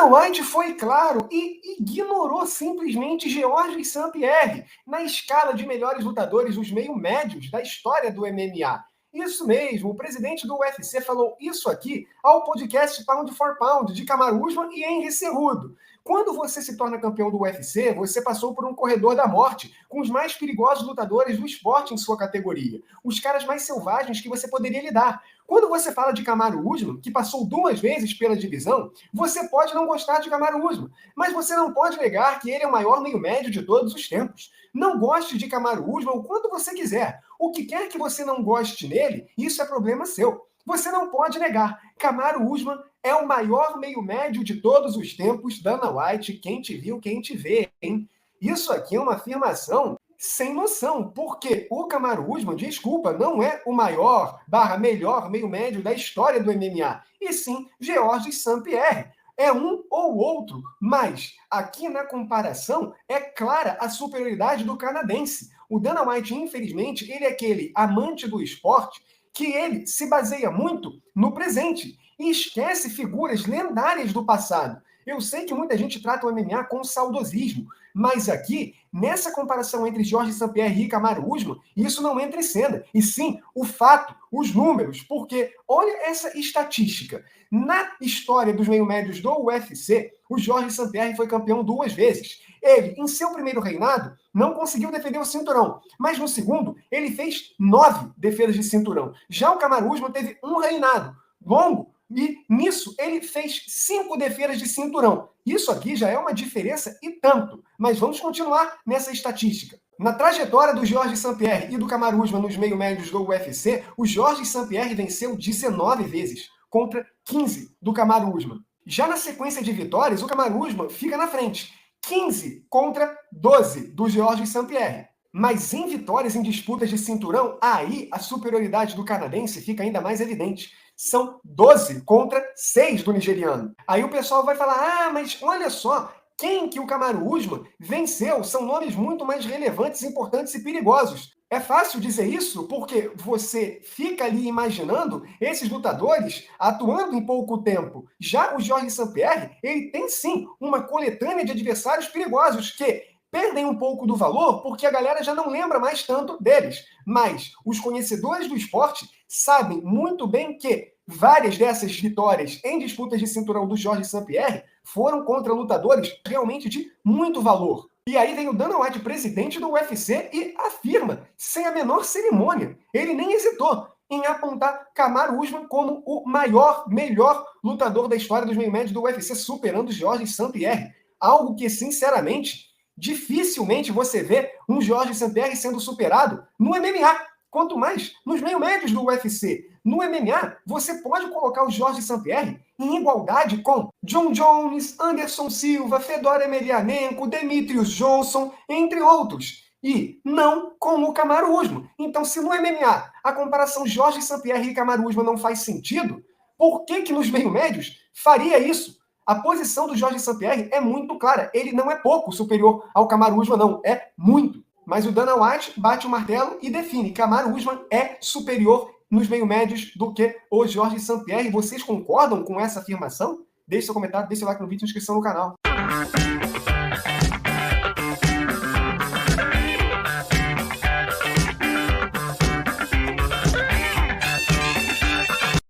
White foi claro e ignorou simplesmente Georges St-Pierre na escala de melhores lutadores dos meio-médios da história do MMA. Isso mesmo, o presidente do UFC falou isso aqui ao podcast Pound for Pound de Kamaru Usman e Henry Cejudo. Quando você se torna campeão do UFC, você passou por um corredor da morte com os mais perigosos lutadores do esporte em sua categoria, os caras mais selvagens que você poderia lidar. Quando você fala de Kamaru Usman, que passou 2 vezes pela divisão, você pode não gostar de Kamaru Usman, mas você não pode negar que ele é o maior meio-médio de todos os tempos. Não goste de Kamaru Usman o quanto você quiser. O que quer que você não goste nele, isso é problema seu. Você não pode negar. Kamaru Usman é o maior meio-médio de todos os tempos. Dana White, quem te viu, quem te vê, hein? Isso aqui é uma afirmação sem noção, porque o Kamaru Usman, desculpa, não é o melhor meio-médio da história do MMA, e sim Georges St-Pierre. É um ou outro, mas aqui na comparação é clara a superioridade do canadense. O Dana White, infelizmente, ele é aquele amante do esporte que ele se baseia muito no presente e esquece figuras lendárias do passado. Eu sei que muita gente trata o MMA com saudosismo, mas aqui, nessa comparação entre Georges St-Pierre e Kamaru Usman, isso não entra em cena. E sim, o fato, os números, porque olha essa estatística. Na história dos meio-médios do UFC, o Georges St-Pierre foi campeão 2 vezes. Ele, em seu primeiro reinado, não conseguiu defender o cinturão, mas no segundo, ele fez 9 defesas de cinturão. Já o Kamaru Usman teve um reinado longo, e nisso ele fez 5 defesas de cinturão. Isso aqui já é uma diferença e tanto. Mas vamos continuar nessa estatística. Na trajetória do Georges St-Pierre e do Kamaru Usman nos meio-médios do UFC, o Georges St-Pierre venceu 19 vezes, contra 15 do Kamaru Usman. Já na sequência de vitórias, o Kamaru Usman fica na frente. 15 contra 12 do Georges St-Pierre. Mas em vitórias em disputas de cinturão, aí a superioridade do canadense fica ainda mais evidente. São 12 contra 6 do nigeriano. Aí o pessoal vai falar, mas olha só, quem que o Kamaru Usman venceu são nomes muito mais relevantes, importantes e perigosos. É fácil dizer isso porque você fica ali imaginando esses lutadores atuando em pouco tempo. Já o Georges St-Pierre, ele tem sim uma coletânea de adversários perigosos que perdem um pouco do valor porque a galera já não lembra mais tanto deles. Mas os conhecedores do esporte sabem muito bem que várias dessas vitórias em disputas de cinturão do Georges St-Pierre foram contra lutadores realmente de muito valor. E aí vem o Dana White, presidente do UFC, e afirma, sem a menor cerimônia, ele nem hesitou em apontar Kamaru Usman como o melhor lutador da história dos meio-médios do UFC, superando Georges St-Pierre. Algo que, sinceramente, dificilmente você vê um Georges St-Pierre sendo superado no MMA, quanto mais nos meio-médios do UFC. No MMA, você pode colocar o Georges St-Pierre em igualdade com John Jones, Anderson Silva, Fedor Emelianenko, Demetrius Johnson, entre outros. E não com o Kamaru Usman. Então, se no MMA a comparação Georges St-Pierre e Kamaru Usman não faz sentido, por que nos meio-médios faria isso? A posição do Georges St-Pierre é muito clara. Ele não é pouco superior ao Kamaru Usman, não. É muito. Mas o Dana White bate o martelo e define que Kamaru Usman é superior nos meio-médios do que o Georges St-Pierre. Vocês concordam com essa afirmação? Deixe seu comentário, deixe seu like no vídeo e inscrição no canal.